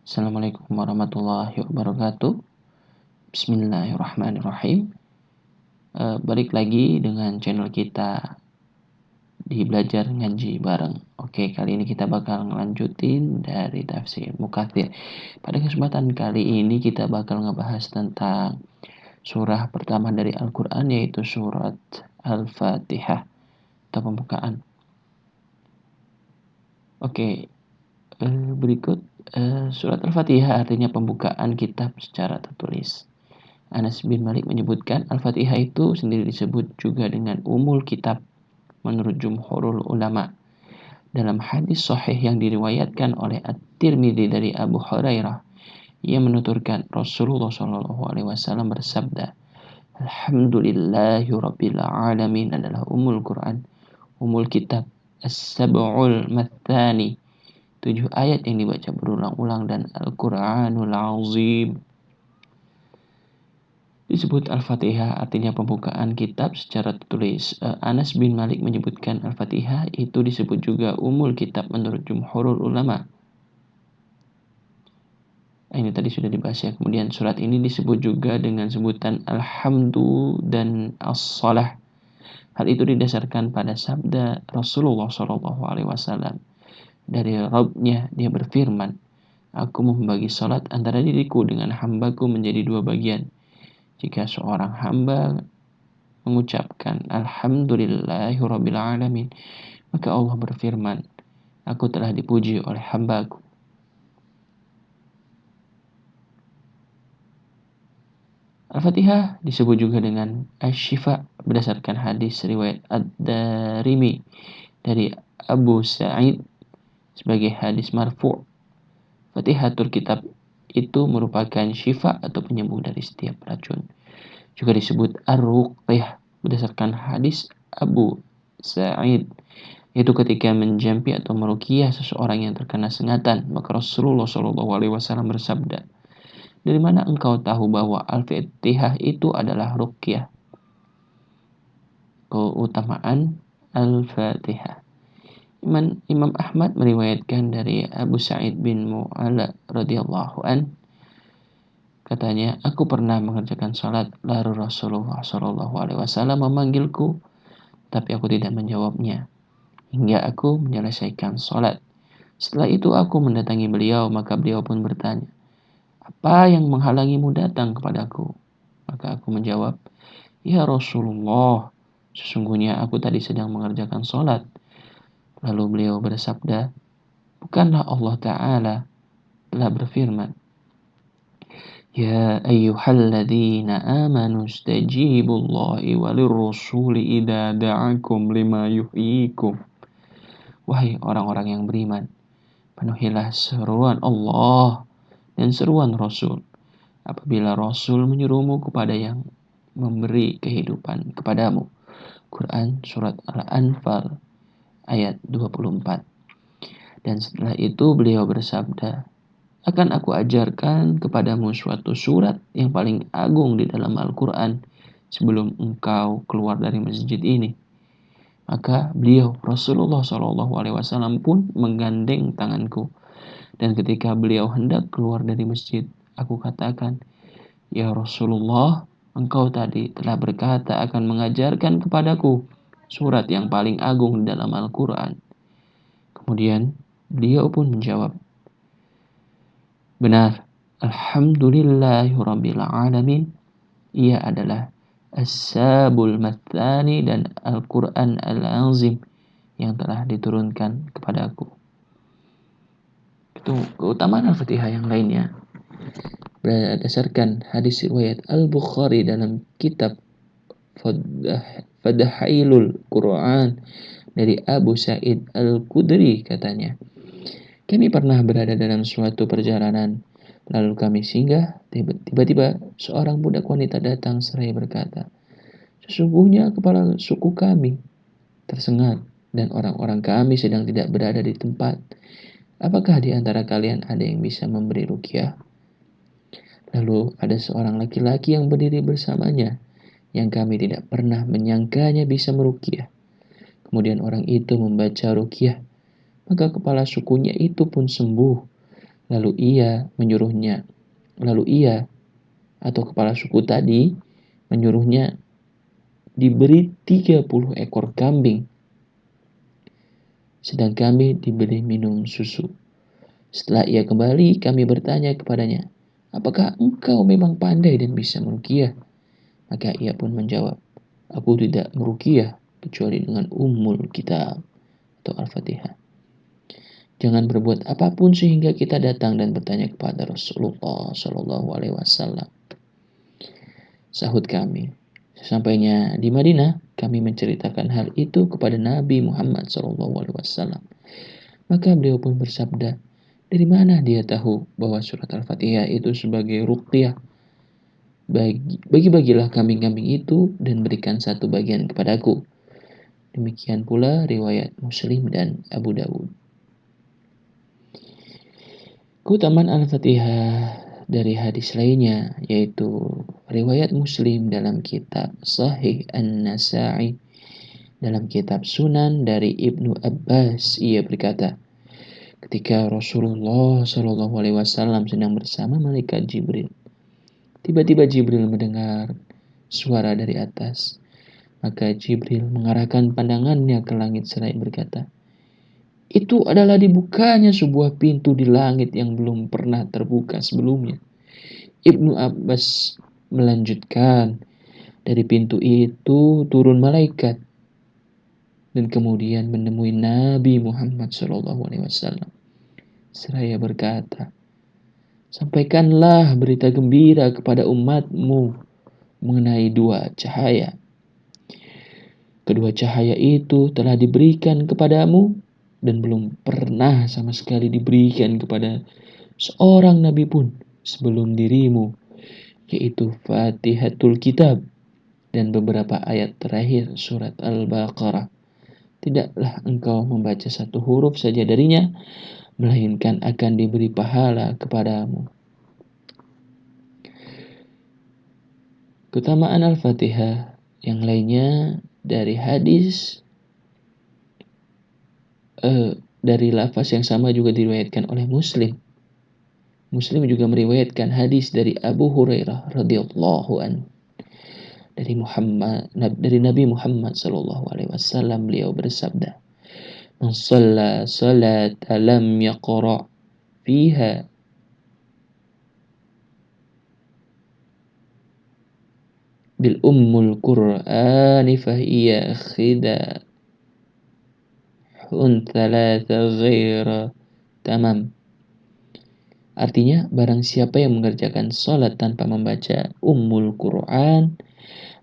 Assalamualaikum warahmatullahi wabarakatuh. Bismillahirrahmanirrahim. Balik lagi dengan channel kita di Belajar Ngaji Bareng. Oke, kali ini kita bakal ngelanjutin dari tafsir Mukatsir. Pada kesempatan kali ini kita bakal ngebahas tentang surah pertama dari Al-Quran, yaitu surat Al-Fatihah atau pembukaan. Oke, berikut surat Al-Fatihah artinya pembukaan kitab secara tertulis. Anas bin Malik menyebutkan Al-Fatihah itu sendiri disebut juga dengan Ummul Kitab menurut jumhurul ulama. Dalam hadis sahih yang diriwayatkan oleh At-Tirmidzi dari Abu Hurairah, ia menuturkan Rasulullah SAW bersabda, Alhamdulillahirabbil alamin adalah Ummul Quran, Ummul Kitab, As-Sab'ul Mathani, 7 ayat yang dibaca berulang-ulang, dan Al-Quranul Azim. Disebut Al-Fatihah artinya pembukaan kitab secara tertulis. Anas bin Malik menyebutkan Al-Fatihah itu disebut juga Ummul Kitab menurut jumhurul ulama. Ini tadi sudah dibahas ya. Kemudian surat ini disebut juga dengan sebutan Alhamdu dan As-Salah. Hal itu didasarkan pada sabda Rasulullah SAW. Dari Rabb-nya dia berfirman, Aku membagi salat antara diriku dengan hambaku menjadi 2 bagian. Jika seorang hamba mengucapkan Alhamdulillahirabbil alamin, maka Allah berfirman, Aku telah dipuji oleh hambaku. Al-Fatihah disebut juga dengan Asy-Syifa berdasarkan hadis riwayat Ad-Darimi dari Abu Sa'id sebagai hadis marfu'. Fatihatul Kitab itu merupakan syifa atau penyembuh dari setiap racun. Juga disebut Ar-Ruqyah berdasarkan hadis Abu Sa'id, yaitu ketika menjampi atau meruqyah seseorang yang terkena sengatan, maka Rasulullah SAW bersabda, Dari mana engkau tahu bahwa Al-Fatihah itu adalah ruqyah? Keutamaan Al-Fatihah. Imam Ahmad meriwayatkan dari Abu Sa'id bin Mu'alla radhiyallahu an, katanya, aku pernah mengerjakan salat, lalu Rasulullah SAW memanggilku, tapi aku tidak menjawabnya hingga aku menyelesaikan salat. Setelah itu aku mendatangi beliau, maka beliau pun bertanya, apa yang menghalangimu datang kepadaku? Maka aku menjawab, Ya Rasulullah, sesungguhnya aku tadi sedang mengerjakan salat. Lalu beliau bersabda, bukanlah Allah Ta'ala telah berfirman, Ya ayyuhalladzina amanu stajibullahi walirrasuli idza da'akum lima yuhyikum. Wahai orang-orang yang beriman, penuhilah seruan Allah dan seruan Rasul apabila Rasul menyuruhmu kepada yang memberi kehidupan kepadamu. Quran Surat Al-Anfal ayat 24. Dan setelah itu beliau bersabda, akan aku ajarkan kepadamu suatu surat yang paling agung di dalam Al-Quran sebelum engkau keluar dari masjid ini. Maka beliau Rasulullah SAW pun menggandeng tanganku. Dan ketika beliau hendak keluar dari masjid, aku katakan, Ya Rasulullah, engkau tadi telah berkata akan mengajarkan kepadaku surat yang paling agung di dalam Al-Quran. Kemudian beliau pun menjawab, benar, Alhamdulillahirabbil alamin, ia adalah As-Sabul Mathani dan Al-Quran Al-Azim yang telah diturunkan kepadaku. Itu keutamaan Al-Fatihah yang lainnya. Berdasarkan hadis riwayat Al-Bukhari dalam kitab Fadahailul Quran dari Abu Sa'id Al-Khudri, katanya, kami pernah berada dalam suatu perjalanan, lalu kami singgah, tiba-tiba seorang budak wanita datang seraya berkata, sesungguhnya kepala suku kami tersengat dan orang-orang kami sedang tidak berada di tempat. Apakah di antara kalian ada yang bisa memberi ruqyah? Lalu ada seorang laki-laki yang berdiri bersamanya, yang kami tidak pernah menyangkanya bisa meruqyah. Kemudian orang itu membaca ruqyah, maka kepala sukunya itu pun sembuh. Lalu ia atau kepala suku tadi menyuruhnya diberi 30 ekor kambing, sedang kami diberi minum susu. Setelah ia kembali, kami bertanya kepadanya, apakah engkau memang pandai dan bisa meruqyah? Maka ia pun menjawab, aku tidak meruqyah kecuali dengan Ummul Kitab atau Al-Fatihah. Jangan berbuat apapun sehingga kita datang dan bertanya kepada Rasulullah Shallallahu Alaihi Wasallam. Sahut kami, sesampainya di Madinah, kami menceritakan hal itu kepada Nabi Muhammad Shallallahu Alaihi Wasallam. Maka beliau pun bersabda, dari mana dia tahu bahwa surat Al-Fatihah itu sebagai ruqyah? Bagi-bagilah kambing-kambing itu dan berikan satu bagian kepadaku. Demikian pula riwayat Muslim dan Abu Dawud. Keutamaan Al-Fatihah dari hadis lainnya, yaitu riwayat Muslim dalam kitab Sahih An-Nasa'i, dalam kitab Sunan dari Ibnu Abbas, ia berkata, ketika Rasulullah Shallallahu Alaihi Wasallam sedang bersama malaikat Jibril, tiba-tiba Jibril mendengar suara dari atas. Maka Jibril mengarahkan pandangannya ke langit seraya berkata, itu adalah dibukanya sebuah pintu di langit yang belum pernah terbuka sebelumnya. Ibnu Abbas melanjutkan, dari pintu itu turun malaikat dan kemudian menemui Nabi Muhammad SAW. Seraya berkata, sampaikanlah berita gembira kepada umatmu mengenai dua cahaya. Kedua cahaya itu telah diberikan kepadamu dan belum pernah sama sekali diberikan kepada seorang nabi pun sebelum dirimu, yaitu Fatihatul Kitab dan beberapa ayat terakhir surat Al-Baqarah. Tidaklah engkau membaca satu huruf saja darinya, melainkan akan diberi pahala kepadamu. Keutamaan Al-Fatihah yang lainnya dari hadis dari lafaz yang sama juga diriwayatkan oleh Muslim. Muslim juga meriwayatkan hadis dari Abu Hurairah radhiyallahu anhu dari Nabi Muhammad sallallahu alaihi wasallam. Beliau bersabda, "Man shalla salata lam yaqra fiha bil ummul qur'ani fa hiya khidatun thalatha ghaira tamam." Artinya, barang siapa yang mengerjakan sholat tanpa membaca Ummul Quran,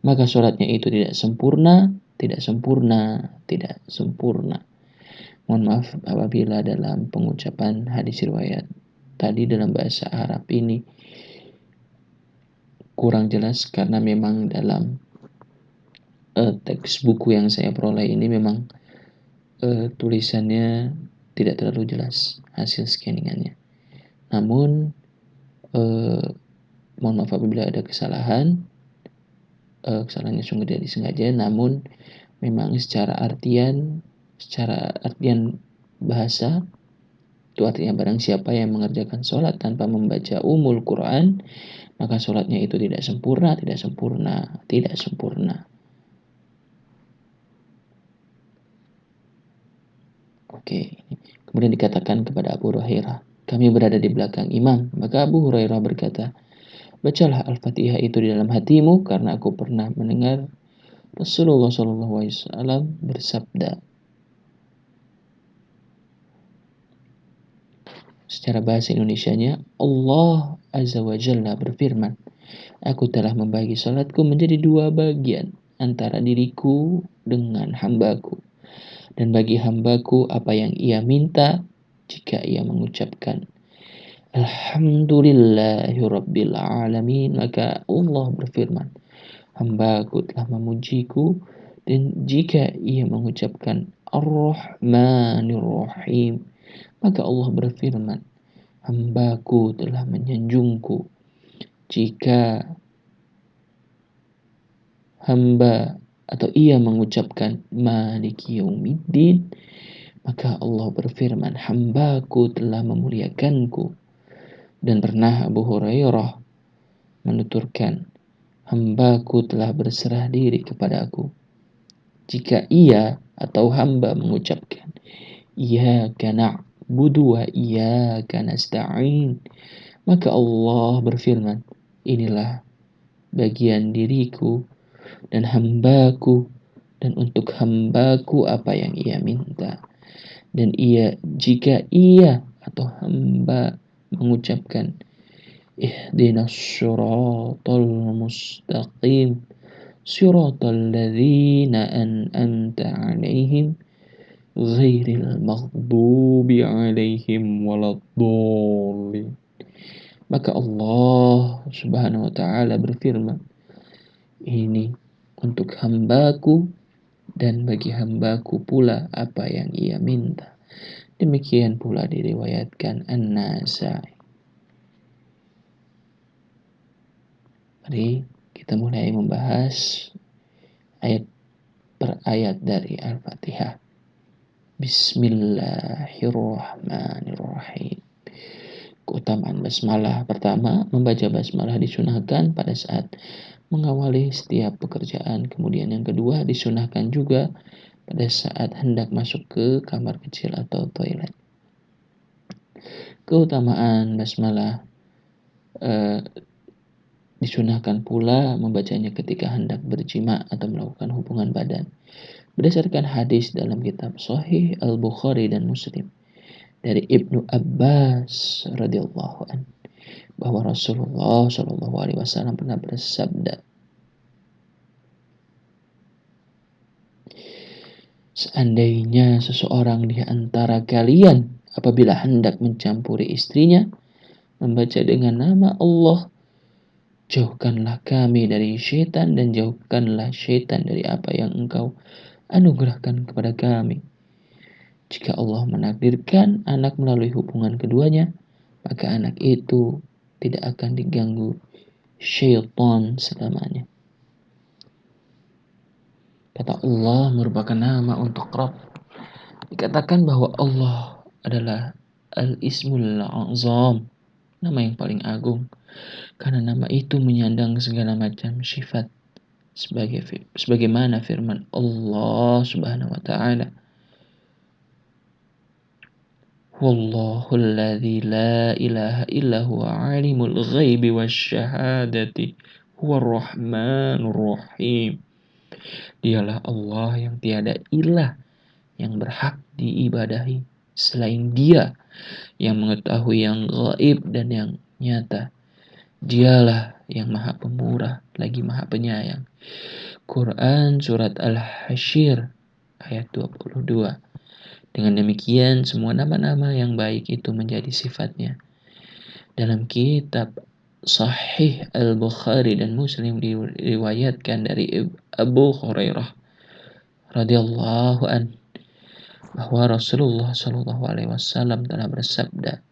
maka sholatnya itu tidak sempurna. Mohon maaf apabila dalam pengucapan hadis riwayat tadi dalam bahasa Arab ini kurang jelas, karena memang dalam teks buku yang saya peroleh ini memang tulisannya tidak terlalu jelas hasil scanningannya. Namun mohon maaf apabila ada kesalahannya sungguh tidak disengaja. Namun memang secara artian bahasa itu artinya barang siapa yang mengerjakan sholat tanpa membaca Ummul Quran, maka sholatnya itu tidak sempurna. Oke. Kemudian dikatakan kepada Abu Hurairah, kami berada di belakang imam. Maka Abu Hurairah berkata, bacalah Al-Fatihah itu di dalam hatimu, karena aku pernah mendengar Rasulullah SAW bersabda. Secara bahasa Indonesianya, Allah Azza wa Jalla berfirman, aku telah membagi salatku menjadi dua bagian, antara diriku dengan hambaku. Dan bagi hambaku apa yang ia minta, jika ia mengucapkan Alhamdulillahi Rabbil Alamin, maka Allah berfirman, hambaku telah memujiku. Dan jika ia mengucapkan Ar-Rahmanir Rahim, maka Allah berfirman, hambaku telah menyanjungku. Jika hamba atau ia mengucapkan Maliki Yaumiddin, maka Allah berfirman, hambaku telah memuliakanku. Dan pernah Abu Hurairah menuturkan, "Hambaku telah berserah diri kepada aku. Jika ia atau hamba mengucapkan, Iyyaka na'budu wa iyyaka nasta'in, maka Allah berfirman, inilah bagian diriku dan hambaku, dan untuk hambaku apa yang ia minta. Dan jika ia atau hamba mengucapkan ihdinas syiratal mustaqim syiratal ladzina an'amta 'alaihim ghairil maghdubi 'alaihim waladdallin, maka Allah Subhanahu wa taala berfirman, ini untuk hambaku dan bagi hambaku pula apa yang ia minta. Demikian pula diriwayatkan An-Nasai. Mari kita mulai membahas ayat per ayat dari Al-Fatihah. Bismillahirrahmanirrahim. Keutamaan basmalah. Pertama, membaca basmalah disunahkan pada saat mengawali setiap pekerjaan. Kemudian yang kedua, disunahkan juga pada saat hendak masuk ke kamar kecil atau toilet. Keutamaan basmalah disunahkan pula membacanya ketika hendak berjima atau melakukan hubungan badan. Berdasarkan hadis dalam kitab Sahih Al-Bukhari dan Muslim dari Ibnu Abbas radhiyallahu an, bahwa Rasulullah Shallallahu alaihi wasallam pernah bersabda, seandainya seseorang di antara kalian apabila hendak mencampuri istrinya membaca dengan nama Allah, jauhkanlah kami dari syaitan dan jauhkanlah syaitan dari apa yang engkau anugerahkan kepada kami. Jika Allah menakdirkan anak melalui hubungan keduanya, maka anak itu tidak akan diganggu syaitan selamanya. Kata Allah merupakan nama untuk Rabb. Dikatakan bahwa Allah adalah Al-Ismul Azam, nama yang paling agung, karena nama itu menyandang segala macam sifat, sebagaimana firman Allah Subhanahu wa taala, Wallahul ladzi la ilaha illa huwa alimul ghaibi wasyahadati huwar rahmanur rahim. Dialah Allah yang tiada ilah yang berhak diibadahi selain Dia, yang mengetahui yang gaib dan yang nyata. Dialah yang Maha Pemurah lagi Maha Penyayang. Quran Surat Al-Hasyr ayat 22. Dengan demikian semua nama-nama yang baik itu menjadi sifatnya. Dalam kitab Sahih Al-Bukhari dan Muslim diriwayatkan dari Abu Hurairah radhiyallahu an, bahwa Rasulullah Shallallahu alaihi wasallam telah bersabda,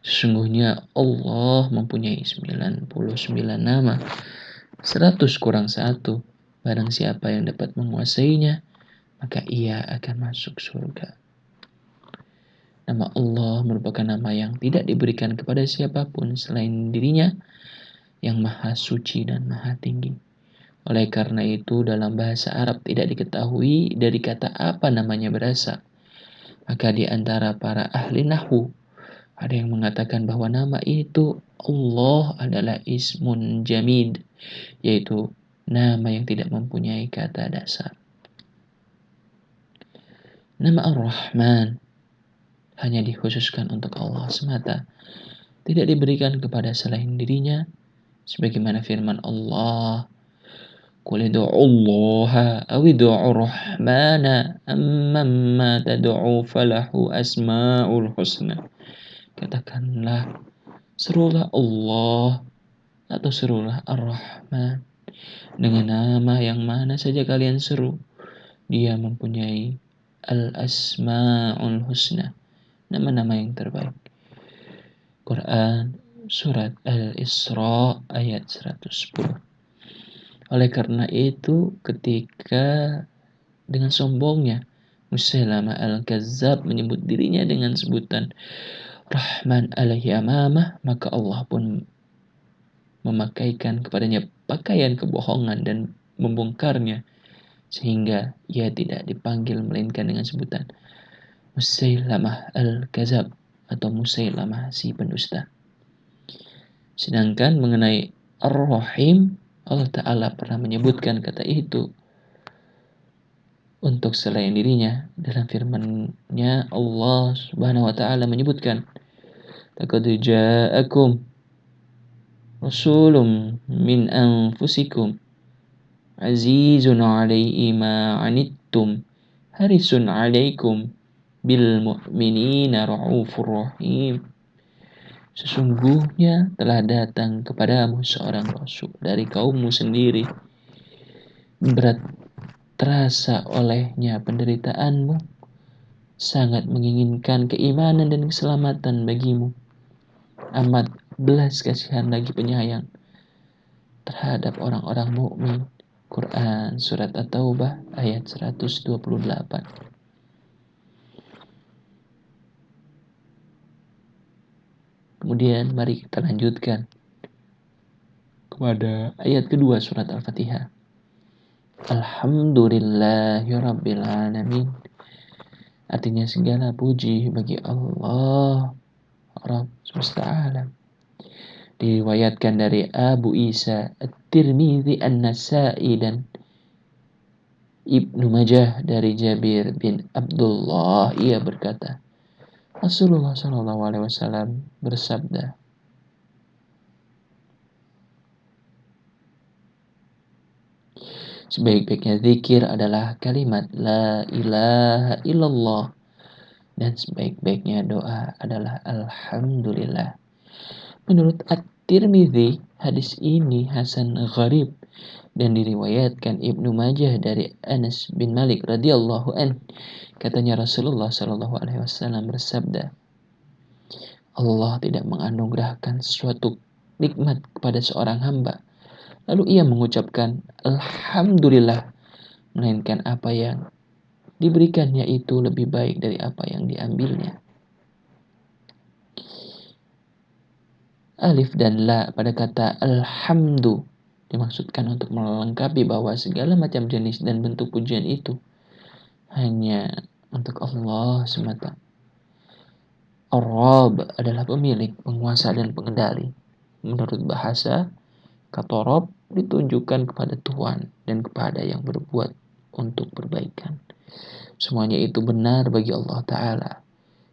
sesungguhnya Allah mempunyai 99 nama, 100 kurang 1. Barang siapa yang dapat menguasainya, maka ia akan masuk surga. Nama Allah merupakan nama yang tidak diberikan kepada siapapun selain dirinya, yang maha suci dan maha tinggi. Oleh karena itu dalam bahasa Arab tidak diketahui dari kata apa namanya berasal. Maka di antara para ahli nahwu ada yang mengatakan bahwa nama itu Allah adalah ismun jamid, yaitu nama yang tidak mempunyai kata dasar. Nama Ar-Rahman hanya dikhususkan untuk Allah semata, tidak diberikan kepada selain dirinya, sebagaimana firman Allah, Qul ud'u Allaha aw ud'u Rahmana amma tad'u falahu asmaul husna. Katakanlah, serulah Allah atau serulah Ar-Rahman, dengan nama yang mana saja kalian seru, Dia mempunyai Al-Asma'ul Husna, nama-nama yang terbaik. Quran Surat Al-Isra ayat 110. Oleh karena itu ketika dengan sombongnya Musailamah al-Kazzab menyebut dirinya dengan sebutan Rahman al-Yamamah, maka Allah pun memakaikan kepadanya pakaian kebohongan dan membongkarnya, sehingga ia tidak dipanggil melainkan dengan sebutan Musailamah al-Kazab atau Musailamah si pendusta. Sedangkan mengenai Ar-Rahim, Allah Ta'ala pernah menyebutkan kata itu untuk selain dirinya. Dalam firman-Nya Allah Subhanahu wa Ta'ala menyebutkan, laqad ja'akum rasulun min anfusikum azizun 'alaihi ma 'anittum harisun 'alaikum bil mu'minina raufur rahim. Sesungguhnya telah datang kepadamu seorang rasul dari kaummu sendiri, berat terasa olehnya penderitaanmu, sangat menginginkan keimanan dan keselamatan bagimu, amat belas kasihan lagi penyayang terhadap orang-orang mukmin. Quran Surat At-Taubah ayat 128. Kemudian mari kita lanjutkan kepada ayat kedua surat Al-Fatihah. Alhamdulillahirabbil alamin. Artinya segala puji bagi Allah, Rabb semesta alam. Diriwayatkan dari Abu Isa At-Tirmidzi, An-Nasa'i dan Ibnu Majah dari Jabir bin Abdullah, ia berkata, Rasulullah Shallallahu Alaihi Wasallam bersabda, sebaik-baiknya zikir adalah kalimat La ilaha illallah, dan sebaik-baiknya doa adalah Alhamdulillah. Menurut At-Tirmidzi, hadis ini hasan gharib dan diriwayatkan Ibnu Majah dari Anas bin Malik radhiyallahu an. Katanya Rasulullah Shallallahu Alaihi Wasallam bersabda, Allah tidak menganugerahkan suatu nikmat kepada seorang hamba lalu ia mengucapkan Alhamdulillah, melainkan apa yang diberikannya itu lebih baik dari apa yang diambilnya. Alif dan la pada kata alhamdu dimaksudkan untuk melengkapi bahwa segala macam jenis dan bentuk pujian itu hanya untuk Allah semata. Ar-Rabb adalah pemilik, penguasa dan pengendali. Menurut bahasa, kata Rabb ditunjukkan kepada Tuhan dan kepada yang berbuat untuk perbaikan. Semuanya itu benar bagi Allah Ta'ala.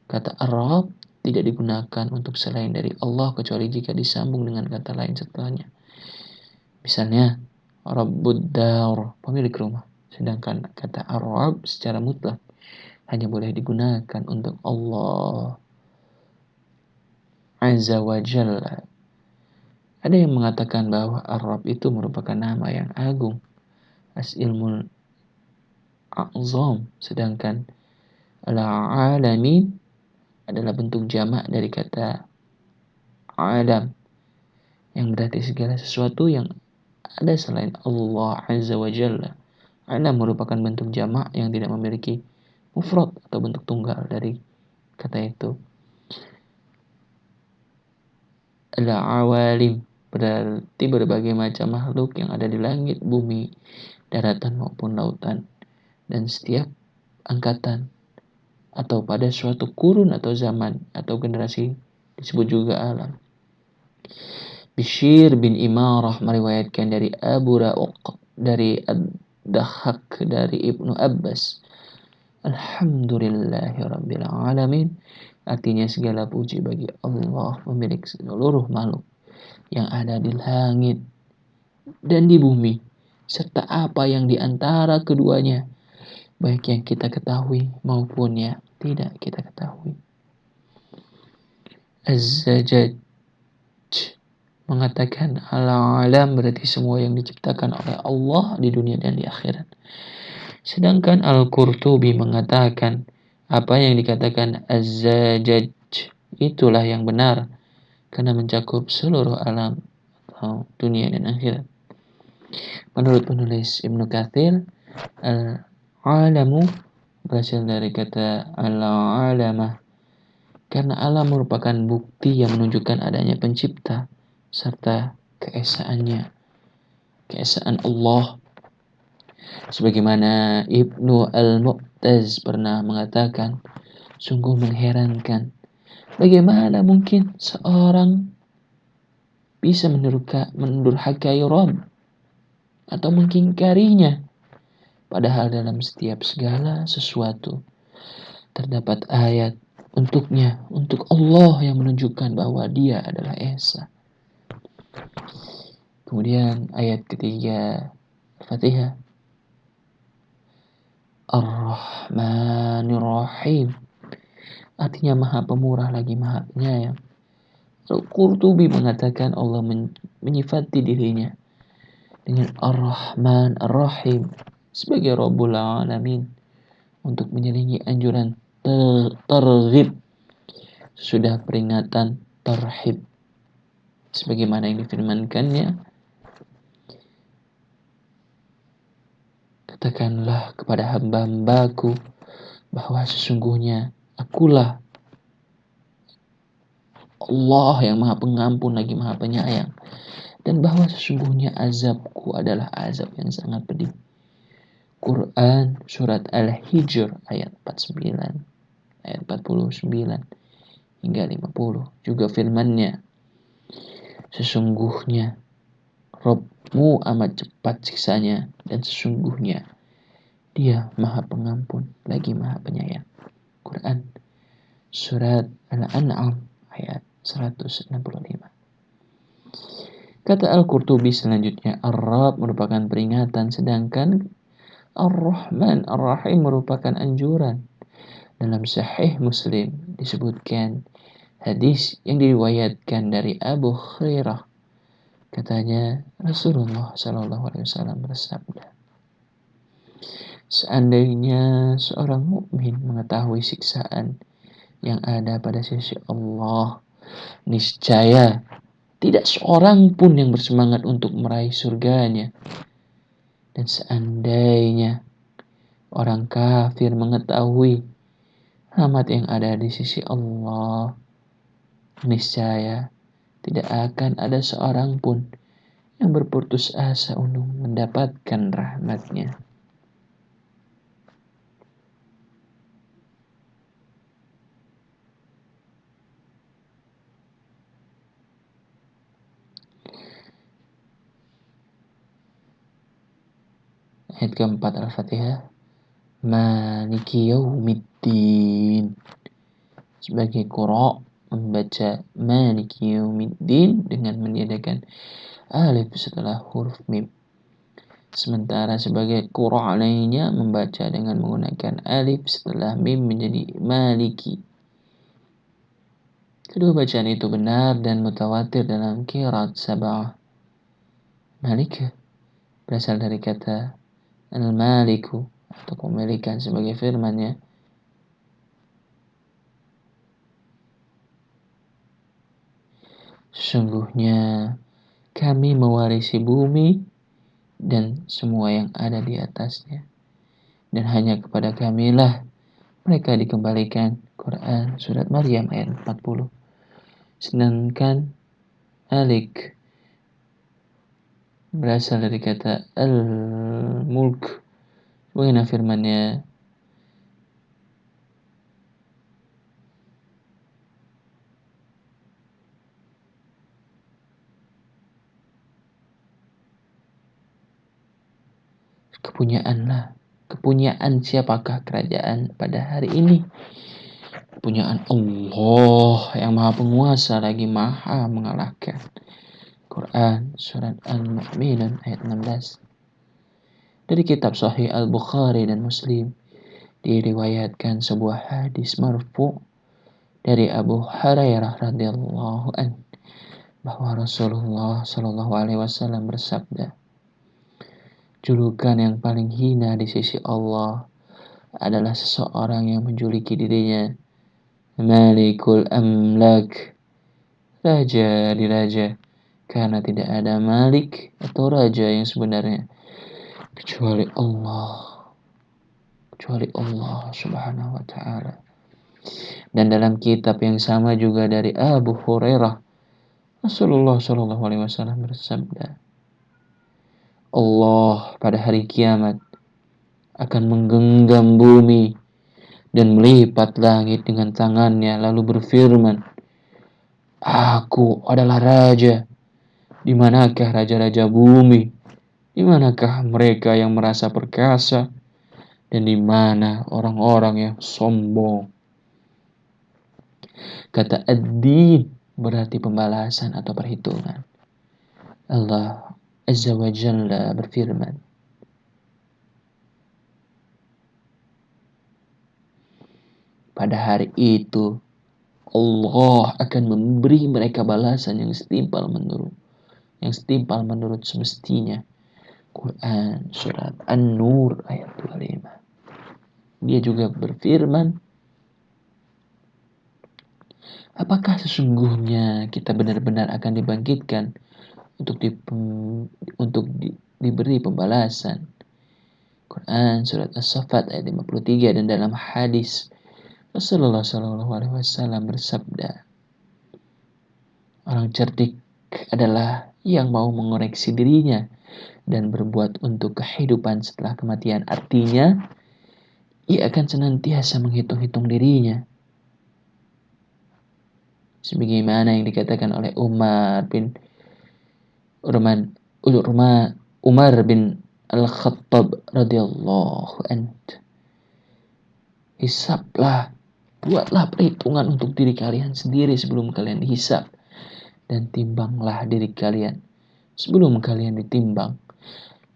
Kata Ar-Rabb tidak digunakan untuk selain dari Allah kecuali jika disambung dengan kata lain setelahnya. Misalnya, Rabbud Dar, pemilik rumah. Sedangkan kata Ar-Rabb secara mutlak hanya boleh digunakan untuk Allah Azza wa Jalla. Ada yang mengatakan bahwa Ar-Rabb itu merupakan nama yang agung, As-Ilmul A'zam, sedangkan Al-Alamin adalah bentuk jamak dari kata alam, yang berarti segala sesuatu yang ada selain Allah Azza wa Jalla. Alam merupakan bentuk jamak yang tidak memiliki mufrad atau bentuk tunggal dari kata itu. Al-awalim berarti berbagai macam makhluk yang ada di langit, bumi, daratan maupun lautan, dan setiap angkatan atau pada suatu kurun atau zaman atau generasi disebut juga alam. Bishr bin Imarah meriwayatkan dari Abu Ra'uq dari Ad-Dahhak dari Ibnu Abbas, Alhamdulillahirabbil alamin, artinya segala puji bagi Allah, pemilik seluruh makhluk yang ada di langit dan di bumi serta apa yang di antara keduanya, baik yang kita ketahui maupun yang tidak kita ketahui. Az-Zajjaj mengatakan al-alam berarti semua yang diciptakan oleh Allah di dunia dan di akhirat. Sedangkan Al-Qurtubi mengatakan apa yang dikatakan Az-Zajjaj itulah yang benar karena mencakup seluruh alam atau dunia dan akhirat. Menurut penulis Ibnu Katsir, al-alamu berasal dari kata al-alamah, karena alam merupakan bukti yang menunjukkan adanya pencipta serta keesaan Allah. Sebagaimana Ibnu Al-Mu'taz pernah mengatakan, sungguh mengherankan bagaimana mungkin seorang bisa mendurhakai Rabb atau mengingkarinya, padahal dalam setiap segala sesuatu terdapat ayat untuknya, untuk Allah yang menunjukkan bahwa Dia adalah Esa. Kemudian ayat ketiga Al-Fatihah, Ar-Rahmanir Rahim, artinya Maha Pemurah lagi Maha Penyayang. Al-Qurtubi mengatakan Allah menyifati dirinya dengan Ar-Rahman Ar-Rahim sebagai Rabbul Alamin untuk menyelingi anjuran terghib sudah peringatan tarhib, sebagaimana yang difirmankannya, katakanlah kepada hamba-hambaku bahwa sesungguhnya akulah Allah yang Maha Pengampun lagi Maha Penyayang, dan bahwa sesungguhnya azabku adalah azab yang sangat pedih. Quran surat Al-Hijr ayat 49, ayat 49 hingga 50. Juga firman-Nya, sesungguhnya Rabbmu amat cepat siksanya, dan sesungguhnya Dia Maha Pengampun lagi Maha Penyayang. Quran surat Al-An'am ayat 165. Kata Al-Qurtubi selanjutnya, Ar-Rabb merupakan peringatan, sedangkan Ar-Rahman Ar-Rahim merupakan anjuran. Dalam Sahih Muslim disebutkan hadis yang diriwayatkan dari Abu Hurairah. Katanya Rasulullah SAW bersabda, seandainya seorang mukmin mengetahui siksaan yang ada pada sisi Allah, niscaya tidak seorang pun yang bersemangat untuk meraih surganya. Dan seandainya orang kafir mengetahui rahmat yang ada di sisi Allah, niscaya tidak akan ada seorang pun yang berputus asa untuk mendapatkan rahmat-Nya. Ayat keempat Al-Fatihah, Maliki Yaumiddin. Sebagai qura membaca Maliki Yaumiddin dengan meniadakan alif setelah huruf mim. Sementara sebagai qura lainnya membaca dengan menggunakan alif setelah mim menjadi Maliki. Kedua bacaan itu benar dan mutawatir dalam qiraat sab'ah. Malik berasal dari kata al-maliku atau pemilikan, sebagai firman-Nya, sesungguhnya kami mewarisi bumi dan semua yang ada di atasnya, dan hanya kepada kamilah mereka dikembalikan. Quran surat Maryam ayat 40. Sedangkan Alik berasal dari kata al-mulk, bagaimana firman-Nya, kepunyaan siapakah kerajaan pada hari ini? Kepunyaan Allah yang Maha Penguasa lagi Maha mengalahkan. Quran surat Al-Mu'minun ayat 16. Dari kitab Sahih Al-Bukhari dan Muslim diriwayatkan sebuah hadis marfu dari Abu Hurairah radhiyallahu an, bahwa Rasulullah sallallahu alaihi wasallam bersabda, julukan yang paling hina di sisi Allah adalah seseorang yang menjuluki dirinya Malikul Amlak, raja di raja, karena tidak ada malik atau raja yang sebenarnya kecuali Allah. kecuali Allah Subhanahu wa taala. Dan dalam kitab yang sama juga dari Abu Hurairah, Rasulullah Shallallahu alaihi wasallam bersabda, Allah pada hari kiamat akan menggenggam bumi dan melipat langit dengan tangannya lalu berfirman, Aku adalah raja. Di manakah raja-raja bumi? Di manakah mereka yang merasa perkasa? Dan di mana orang-orang yang sombong? Kata ad-din berarti pembalasan atau perhitungan. Allah Azza wa Jalla berfirman, pada hari itu Allah akan memberi mereka balasan yang setimpal menurut semestinya. Quran surat An-Nur ayat 25. Dia juga berfirman, apakah sesungguhnya kita benar-benar akan dibangkitkan untuk diberi pembalasan? Quran surat As-Saffat ayat 53. Dan dalam hadis Rasulullah SAW bersabda, orang cerdik adalah yang mau mengoreksi dirinya dan berbuat untuk kehidupan setelah kematian. Artinya, ia akan senantiasa menghitung-hitung dirinya. Sebagaimana yang dikatakan oleh Umar bin Al-Khattab radhiyallahu anhu. Hisablah, buatlah perhitungan untuk diri kalian sendiri sebelum kalian dihisab, dan timbanglah diri kalian sebelum kalian ditimbang,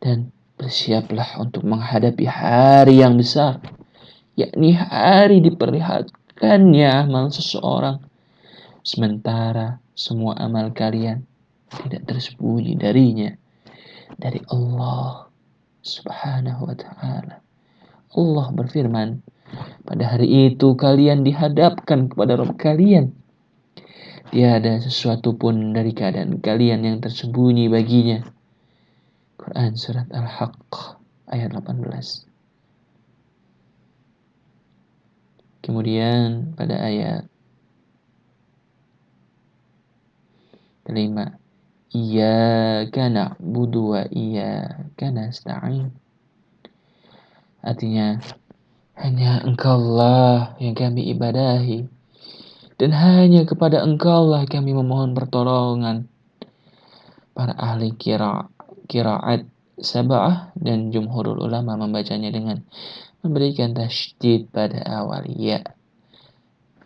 dan bersiaplah untuk menghadapi hari yang besar, yakni hari diperlihatkannya amal seseorang, sementara semua amal kalian tidak tersembunyi darinya dari Allah Subhanahu wa ta'ala. Allah berfirman, pada hari itu kalian dihadapkan kepada Rabb kalian. Tiada sesuatu pun dari keadaan kalian yang tersembunyi baginya. Quran surat Al-Haqq ayat 18. Kemudian pada ayat kelima, Iyyaka na'budu wa iyyaka nasta'in. Artinya, hanya Engkaulah yang kami ibadahi, dan hanya kepada Engkaulah kami memohon pertolongan. Para ahli qiraat sab'ah dan jumhurul ulama membacanya dengan memberikan tasydid pada awal ya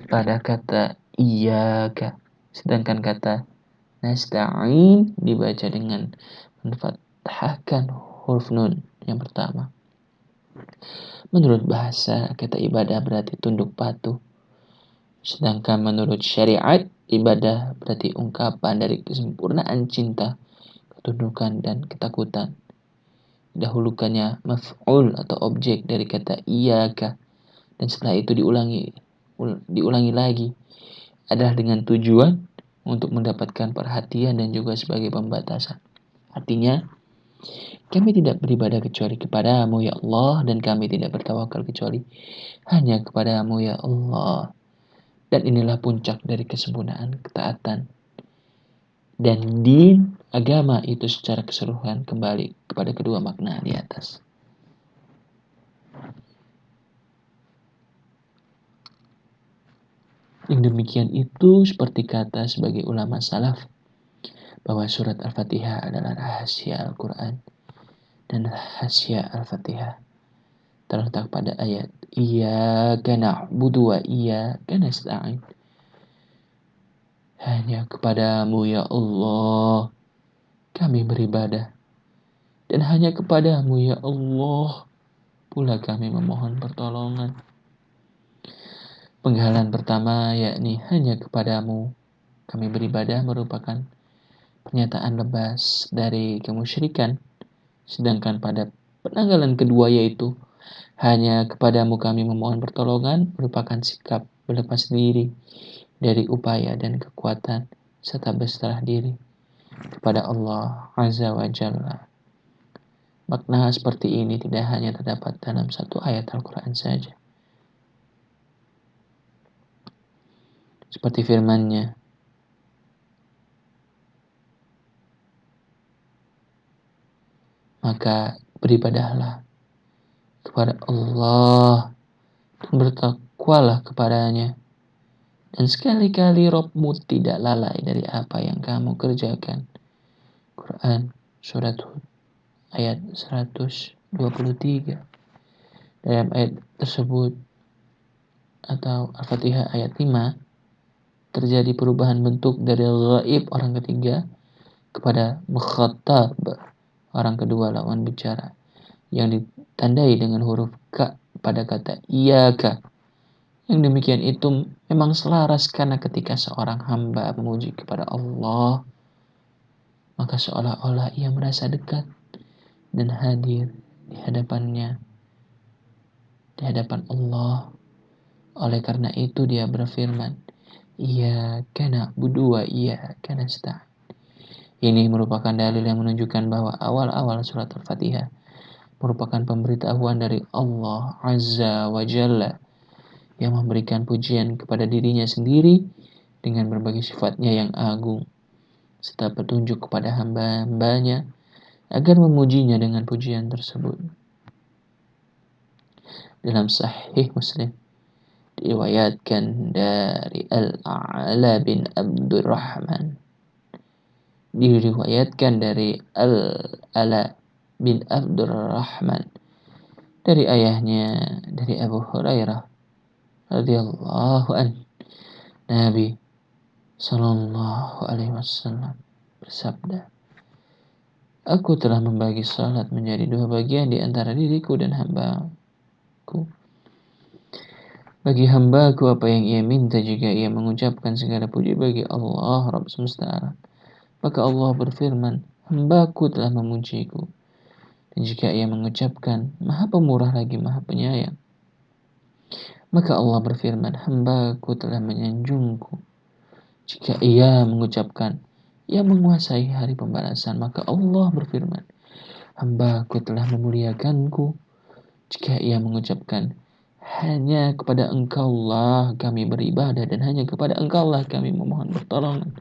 pada kata iyyaka, sedangkan kata nasta'in dibaca dengan menfathahkan huruf nun yang pertama. Menurut bahasa, kata ibadah berarti tunduk patuh. Sedangkan menurut syariat, ibadah berarti ungkapan dari kesempurnaan cinta, ketundukan, dan ketakutan. Dahulukannya maf'ul atau objek dari kata iyyaka, dan setelah itu diulangi lagi adalah dengan tujuan untuk mendapatkan perhatian dan juga sebagai pembatasan. Artinya, kami tidak beribadah kecuali kepadamu ya Allah, dan kami tidak bertawakal kecuali hanya kepadamu ya Allah. Dan inilah puncak dari kesempurnaan ketaatan. Dan din, agama itu secara keseluruhan kembali kepada kedua makna di atas. Yang demikian itu seperti kata sebagai ulama salaf, bahwa surat Al-Fatihah adalah rahasia Al-Quran, dan rahasia Al-Fatihah terletak pada ayat Iyyaka na'budu wa iyyaka nasta'in. Hanya kepadamu ya Allah kami beribadah, dan hanya kepadamu ya Allah pula kami memohon pertolongan. Penggalan pertama yakni hanya kepadamu kami beribadah merupakan pernyataan lebas dari kemusyrikan. Sedangkan pada penanggalan kedua yaitu hanya kepadamu kami memohon pertolongan merupakan sikap berlepas diri dari upaya dan kekuatan serta berserah diri kepada Allah Azza wa Jalla. Makna seperti ini tidak hanya terdapat dalam satu ayat Al-Quran saja. Seperti firman-Nya, maka beribadahlah kepada Allah dan bertakwalah kepadanya. Dan sekali-kali Rabbmu tidak lalai dari apa yang kamu kerjakan. Quran Surat Hud ayat 123. Dalam ayat tersebut atau Al-Fatihah ayat 5 terjadi perubahan bentuk dari ghaib orang ketiga kepada mukhatab orang kedua lawan bicara yang ditandai dengan huruf ka pada kata iyaka. Yang demikian itu memang selaras karena ketika seorang hamba memuji kepada Allah, maka seolah-olah ia merasa dekat dan hadir di hadapannya, di hadapan Allah. Oleh karena itu dia berfirman, iyyaka na'budu wa iyyaka nasta'in. Ini merupakan dalil yang menunjukkan bahwa awal-awal surat Al-Fatihah merupakan pemberitahuan dari Allah Azza wa Jalla yang memberikan pujian kepada dirinya sendiri dengan berbagai sifatnya yang agung, serta petunjuk kepada hamba-hambanya agar memujinya dengan pujian tersebut. Dalam Sahih Muslim diriwayatkan dari Al-A'la bin Abdurrahman, diriwayatkan dari Al-Ala bin Abdurrahman dari ayahnya, dari Abu Hurairah radhiyallahu an, Nabi sallallahu alaihi wasallam bersabda, aku telah membagi salat menjadi dua bagian di antara diriku dan hambaku. Bagi hambaku apa yang ia minta jika ia mengucapkan segala puji bagi Allah Rabb semesta alam. Maka Allah berfirman, hambaku telah memujiku. Dan jika ia mengucapkan, Maha Pemurah lagi Maha Penyayang, maka Allah berfirman, hambaku telah menyanjungku. Jika ia mengucapkan, ia menguasai hari pembalasan, maka Allah berfirman, hambaku telah memuliakanku. Jika ia mengucapkan, hanya kepada Engkaulah kami beribadah dan hanya kepada Engkaulah kami memohon pertolongan,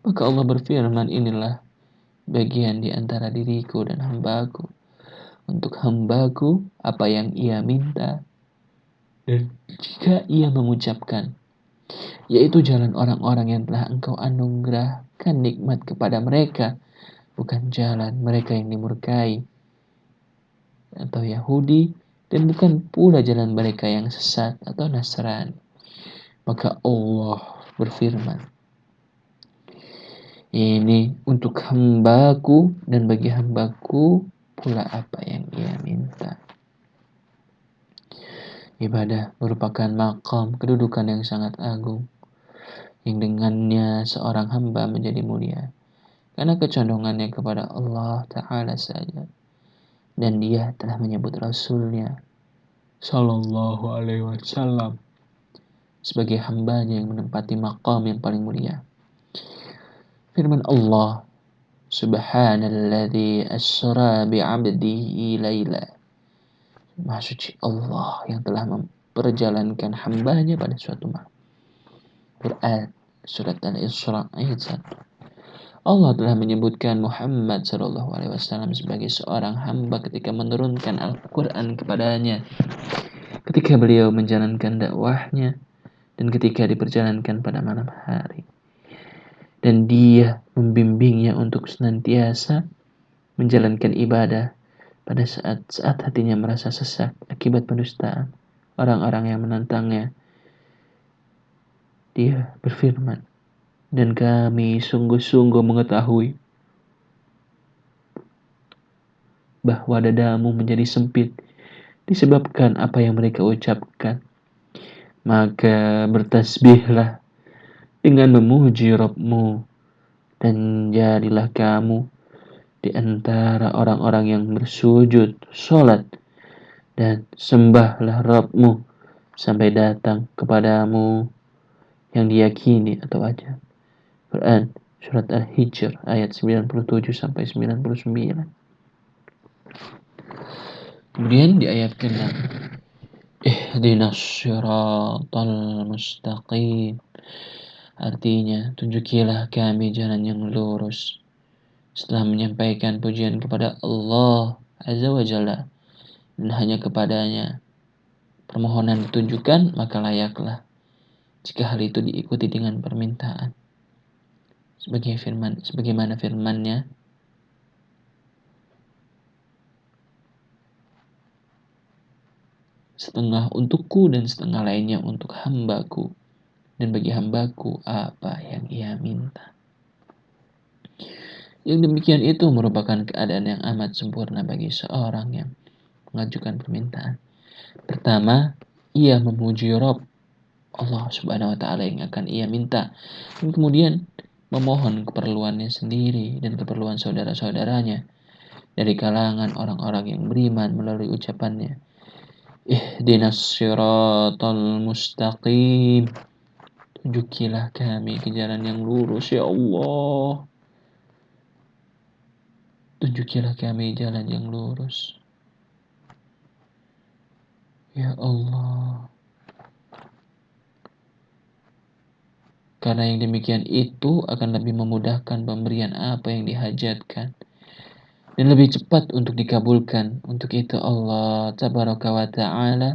maka Allah berfirman, inilah bagian di antara diriku dan hambaku. Untuk hambaku apa yang ia minta, dan jika ia mengucapkan, yaitu jalan orang-orang yang telah Engkau anugerahkan nikmat kepada mereka, bukan jalan mereka yang dimurkai atau Yahudi, dan bukan pula jalan mereka yang sesat atau Nasrani. Maka Allah berfirman, ini untuk hambaku dan bagi hambaku pula apa yang ia minta. Ibadah merupakan maqam kedudukan yang sangat agung, yang dengannya seorang hamba menjadi mulia karena kecondongannya kepada Allah Ta'ala saja. Dan dia telah menyebut Rasulnya Sallallahu Alaihi Wasallam sebagai hambanya yang menempati maqam yang paling mulia. Firman Allah, Subhanalladzi asra bi'abdihi layla. Maha suci Allah yang telah memperjalankan hambanya pada suatu malam. Quran Surat Al-Isra ayat 1. Allah telah menyebutkan Muhammad sallallahu alaihi wasallam sebagai seorang hamba ketika menurunkan Al-Quran kepadanya, ketika beliau menjalankan dakwahnya, dan ketika diperjalankan pada malam hari. Dan dia membimbingnya untuk senantiasa menjalankan ibadah pada saat hatinya merasa sesak akibat pendustaan orang-orang yang menentangnya. Dia berfirman, dan kami sungguh-sungguh mengetahui bahwa dadamu menjadi sempit disebabkan apa yang mereka ucapkan. Maka bertasbihlah dengan memuji Rabbmu, dan jadilah kamu di antara orang-orang yang bersujud, sholat, dan sembahlah Rabbmu sampai datang kepadamu yang diyakini atau wajib. Quran Surat Al-Hijr ayat 97 sampai 99. Kemudian di ayat ke-6, ihdinas siratal mustaqim. Artinya, tunjukilah kami jalan yang lurus. Setelah menyampaikan pujian kepada Allah Azza wa Jalla dan hanya kepadanya permohonan ditunjukkan, maka layaklah jika hal itu diikuti dengan permintaan. Sebagaimana firman-Nya, setengah untukku dan setengah lainnya untuk hambaku, dan bagi hambaku apa yang ia minta. Yang demikian itu merupakan keadaan yang amat sempurna bagi seorang yang mengajukan permintaan. Pertama, ia memuji Rabb Allah Subhanahu wa Ta'ala yang akan ia minta, dan kemudian memohon keperluannya sendiri dan keperluan saudara-saudaranya dari kalangan orang-orang yang beriman melalui ucapannya, ihdinas siratal mustaqim. Tunjukilah kami ke jalan yang lurus ya Allah. Tunjukilah kami jalan yang lurus ya Allah. Karena yang demikian itu akan lebih memudahkan pemberian apa yang dihajatkan dan lebih cepat untuk dikabulkan. Untuk itu Allah Tabaraka wa Ta'ala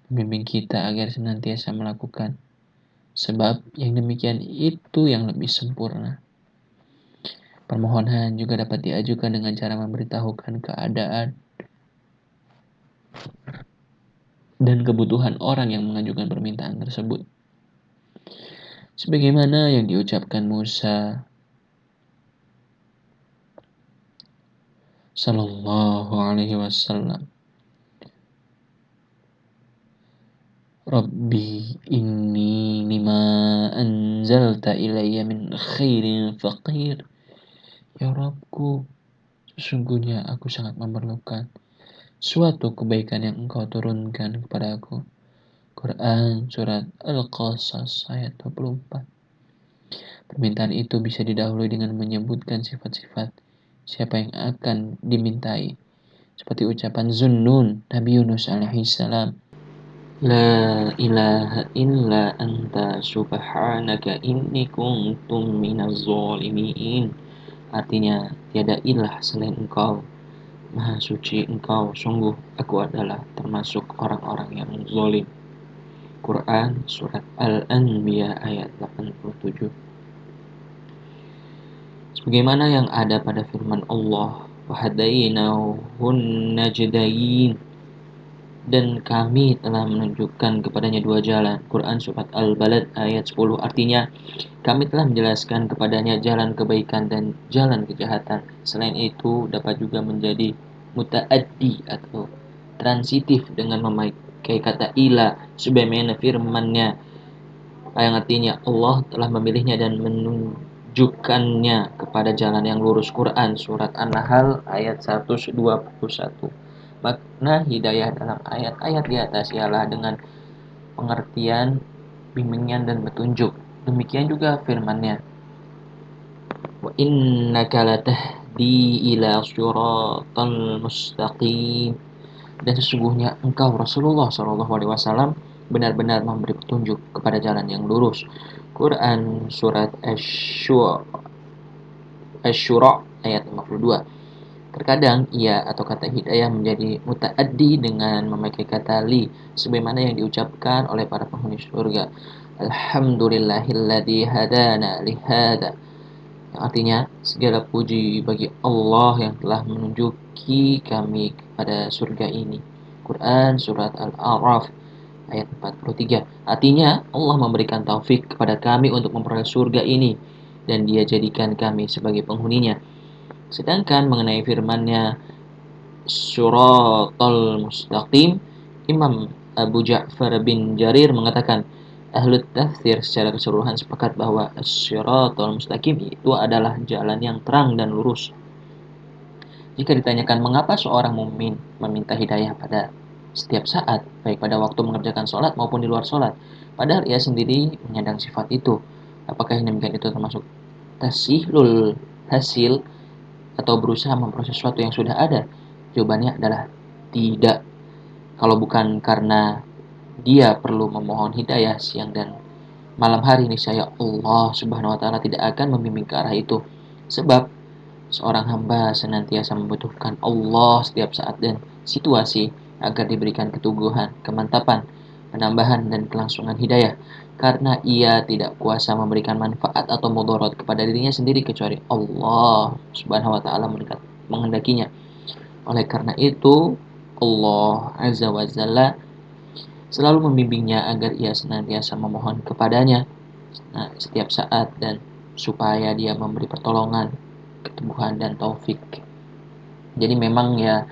membimbing kita agar senantiasa melakukan, sebab yang demikian itu yang lebih sempurna. Permohonan juga dapat diajukan dengan cara memberitahukan keadaan dan kebutuhan orang yang mengajukan permintaan tersebut. Sebagaimana yang diucapkan Musa sallallahu alaihi wasallam, Rabbi inni lima anzalta ilayya min khairin faqir. Ya Rabbku, sesungguhnya aku sangat memerlukan suatu kebaikan yang Engkau turunkan kepada aku. Quran Surat Al-Qasas ayat 24. Permintaan itu bisa didahului dengan menyebutkan sifat-sifat siapa yang akan dimintai, seperti ucapan Zunnun Nabi Yunus alaihissalam, La ilaha illa anta subhanaka inni kuntum minaz zalimin. Artinya, tiada ilah selain Engkau, Maha suci Engkau, sungguh aku adalah termasuk orang-orang yang zalim. Quran Surat Al-Anbiya ayat 87. Sebagaimana yang ada pada firman Allah, wahadainahun najdain, dan kami telah menunjukkan kepadanya dua jalan. Quran Surat Al-Balad ayat 10. Artinya, kami telah menjelaskan kepadanya jalan kebaikan dan jalan kejahatan. Selain itu, dapat juga menjadi muta'addi atau transitif dengan memakai kata ila, sebagaimana firman-Nya yang artinya Allah telah memilihnya dan menunjukkannya kepada jalan yang lurus. Quran Surat An-Nahl ayat 121. Makna hidayah dalam ayat-ayat di atas ialah dengan pengertian, bimbingan dan petunjuk. Demikian juga firman-Nya, wa innaka latahdi ila siratal mustaqim. Dan sesungguhnya engkau Rasulullah SAW benar-benar memberi petunjuk kepada jalan yang lurus. Quran Surat Asy-Syura ayat 52. Terkadang ia atau kata hidayah menjadi muta'addi dengan memakai kata li, sebagaimana yang diucapkan oleh para penghuni surga. Alhamdulillahilladzi hadana lihada. Yang artinya, segala puji bagi Allah yang telah menunjuki kami kepada surga ini. Quran Surat Al-A'raf ayat 43. Artinya, Allah memberikan taufik kepada kami untuk memperoleh surga ini, dan Dia jadikan kami sebagai penghuninya. Sedangkan mengenai firman-Nya Suratul Mustaqim, Imam Abu Ja'far bin Jarir mengatakan, Ahlut tafsir secara keseluruhan sepakat bahwa Suratul Mustaqim itu adalah jalan yang terang dan lurus. Jika ditanyakan mengapa seorang mukmin meminta hidayah pada setiap saat, baik pada waktu mengerjakan sholat maupun di luar sholat, padahal ia sendiri menyandang sifat itu, apakah yang demikian itu termasuk tasihul hasil atau berusaha memproses sesuatu yang sudah ada? Jawabannya adalah tidak. Kalau bukan karena dia perlu memohon hidayah siang dan malam hari, niscaya Allah Subhanahu wa taala tidak akan membimbing ke arah itu. Sebab seorang hamba senantiasa membutuhkan Allah setiap saat dan situasi agar diberikan keteguhan, kemantapan, penambahan dan kelangsungan hidayah. Karena ia tidak kuasa memberikan manfaat atau mudarat kepada dirinya sendiri kecuali Allah Subhanahu wa taala menghendakinya. Oleh karena itu, Allah Azza wa Jalla selalu membimbingnya agar ia senantiasa memohon kepadanya setiap saat dan supaya dia memberi pertolongan, keteguhan dan taufik. Jadi memang ya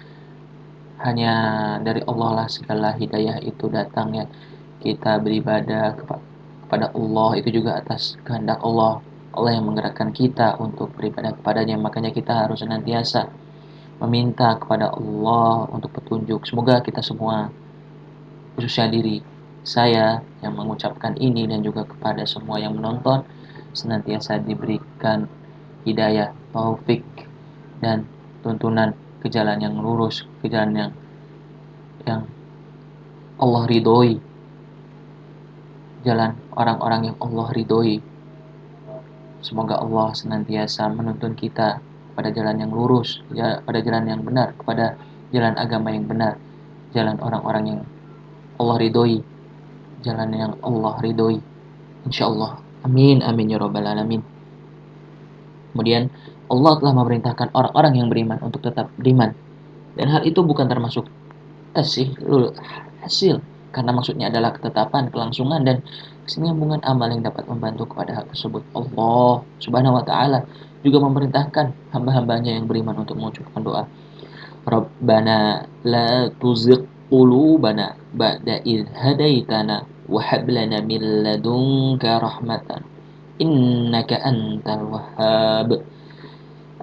hanya dari Allah lah segala hidayah itu datang ya. Kita beribadah kepada Allah itu juga atas kehendak Allah. Allah yang menggerakkan kita untuk beribadah kepadanya. Makanya kita harus senantiasa meminta kepada Allah untuk petunjuk. Semoga kita semua, khususnya diri saya yang mengucapkan ini dan juga kepada semua yang menonton, senantiasa diberikan hidayah, taufik dan tuntunan ke jalan yang lurus, ke jalan yang Allah ridhoi, jalan orang-orang yang Allah ridhoi. Semoga Allah senantiasa menuntun kita pada jalan yang lurus, pada jalan yang benar, kepada jalan agama yang benar, jalan orang-orang yang Allah ridhoi, jalan yang Allah ridhoi. Insyaallah. Amin amin ya rabbal alamin. Kemudian Allah telah memerintahkan orang-orang yang beriman untuk tetap beriman. Dan hal itu bukan termasuk hasil, karena maksudnya adalah ketetapan, kelangsungan dan kesinambungan amal yang dapat membantu kepada hal tersebut. Allah Subhanahu wa taala juga memerintahkan hamba-hambanya yang beriman untuk mengucapkan doa, Rabbana la tuzigh qulubana ba'da idh hadaitana wa hab lana min ladunka rahmatan innaka antal wahhab.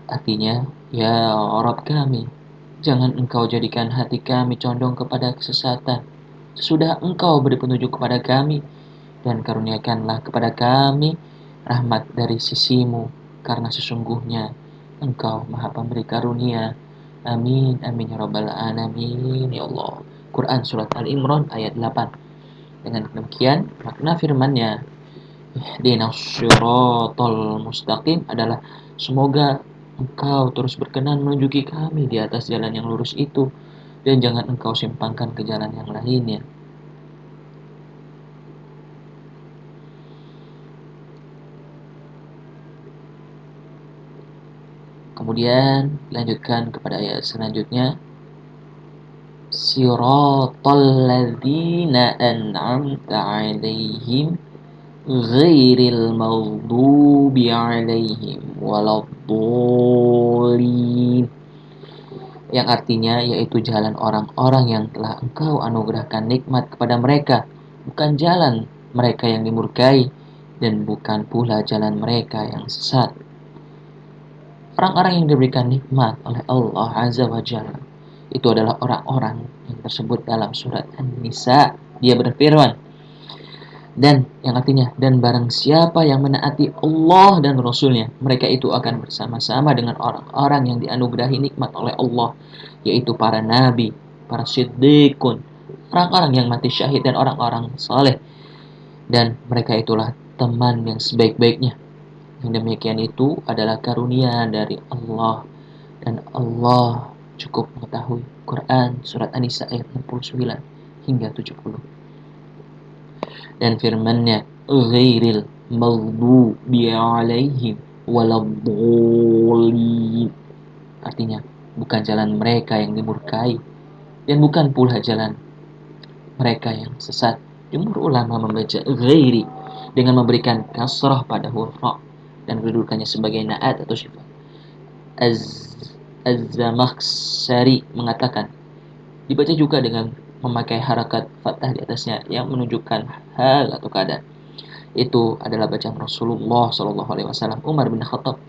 Artinya, ya Rabb kami, jangan engkau jadikan hati kami condong kepada kesesatan sesudah engkau beri petunjuk kepada kami, dan karuniakanlah kepada kami rahmat dari sisimu, karena sesungguhnya engkau maha pemberi karunia. Amin amin ya rabbal alamin ya Allah. Quran surat Al-Imran ayat 8. Dengan demikian makna firman-Nya, ihdinas siratal mustaqim adalah semoga engkau terus berkenan menunjuki kami di atas jalan yang lurus itu, dan jangan engkau simpangkan ke jalan yang lainnya. Kemudian dilanjutkan kepada ayat selanjutnya, siratal ladzina an'amta 'alaihim ghairil maghdubi 'alaihim waladdallin, yang artinya yaitu jalan orang-orang yang telah engkau anugerahkan nikmat kepada mereka, bukan jalan mereka yang dimurkai dan bukan pula jalan mereka yang sesat. Orang-orang yang diberikan nikmat oleh Allah Azza wa Jalla itu adalah orang-orang yang tersebut dalam surat An-Nisa. Dia berfirman, dan yang artinya, dan barang siapa yang menaati Allah dan Rasulnya, mereka itu akan bersama-sama dengan orang-orang yang dianugerahi nikmat oleh Allah, yaitu para nabi, para siddiqun, orang-orang yang mati syahid dan orang-orang saleh, dan mereka itulah teman yang sebaik-baiknya. Yang demikian itu adalah karunia dari Allah, dan Allah cukup mengetahui. Quran surat An-Nisa ayat 69 hingga 70. Dan firman-Nya, ghairil maghdubi 'alaihim waladdallin, artinya bukan jalan mereka yang dimurkai dan bukan pula jalan mereka yang sesat. Jumhur ulama membaca ghairi dengan memberikan kasrah pada huruf ra dan kedudukannya sebagai na'at atau sifat. Az-Zamakhsyari mengatakan dibaca juga dengan memakai harakat fathah di atasnya yang menunjukkan hal atau keadaan. Itu adalah bacaan Rasulullah SAW, Umar bin Khattab,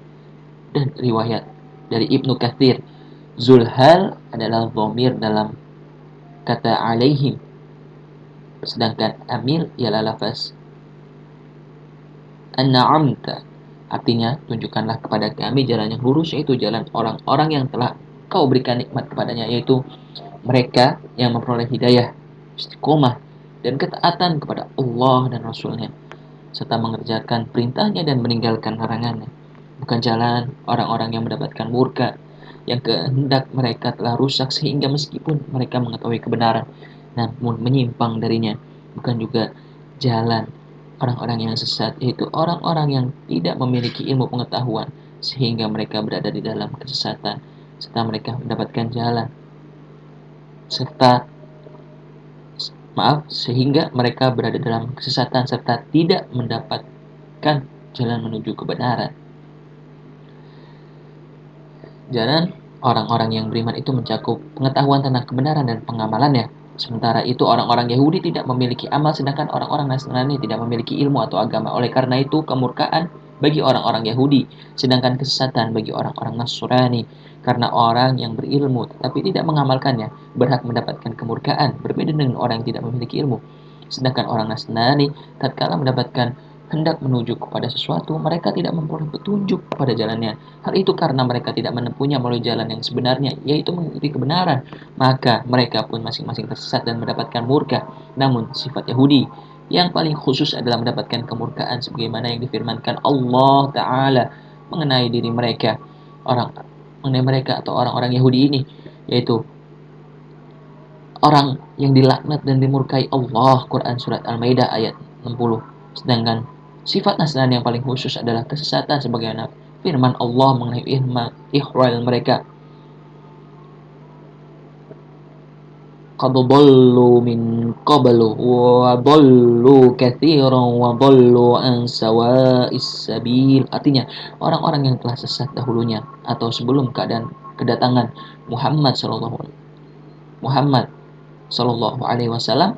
dan riwayat dari Ibnu Katsir. Zulhal adalah dhamir dalam kata alaihim, sedangkan amil ialah lafaz an'amta, artinya tunjukkanlah kepada kami jalan yang lurus, yaitu jalan orang-orang yang telah kau berikan nikmat kepadanya, yaitu mereka yang memperoleh hidayah, istiqomah, dan ketaatan kepada Allah dan Rasul-Nya, serta mengerjakan perintahnya dan meninggalkan larangannya. Bukan jalan orang-orang yang mendapatkan murka, yang kehendak mereka telah rusak sehingga meskipun mereka mengetahui kebenaran, namun menyimpang darinya. Bukan juga jalan orang-orang yang sesat, yaitu orang-orang yang tidak memiliki ilmu pengetahuan, sehingga mereka berada di dalam kesesatan, serta mereka mendapatkan jalan serta sehingga mereka berada dalam kesesatan serta tidak mendapatkan jalan menuju kebenaran. Jalan orang-orang yang beriman itu mencakup pengetahuan tentang kebenaran dan pengamalannya. Sementara itu orang-orang Yahudi tidak memiliki amal, sedangkan orang-orang Nasrani tidak memiliki ilmu atau agama. Oleh karena itu kemurkaan bagi orang-orang Yahudi, sedangkan kesesatan bagi orang-orang Nasrani. Karena orang yang berilmu tetapi tidak mengamalkannya berhak mendapatkan kemurkaan, berbeda dengan orang yang tidak memiliki ilmu. Sedangkan orang Nasrani tatkala mendapatkan hendak menuju kepada sesuatu, mereka tidak memperoleh petunjuk kepada jalannya. Hal itu karena mereka tidak menempuhnya melalui jalan yang sebenarnya, yaitu mengikuti kebenaran. Maka mereka pun masing-masing tersesat dan mendapatkan murka. Namun sifat Yahudi yang paling khusus adalah mendapatkan kemurkaan sebagaimana yang difirmankan Allah Ta'ala mengenai diri mereka, mengenai mereka atau orang-orang Yahudi ini, yaitu orang yang dilaknat dan dimurkai Allah. Quran Surat Al-Maidah ayat 60. Sedangkan sifat Nasrani yang paling khusus adalah kesesatan sebagaimana firman Allah mengenai ihwal mereka. Qad dhallu min qablu wa dhallu katsiran wa dhallu an sawa'is sabil. Artinya, orang-orang yang telah sesat dahulunya atau sebelum kedatangan Muhammad sallallahu alaihi wasallam,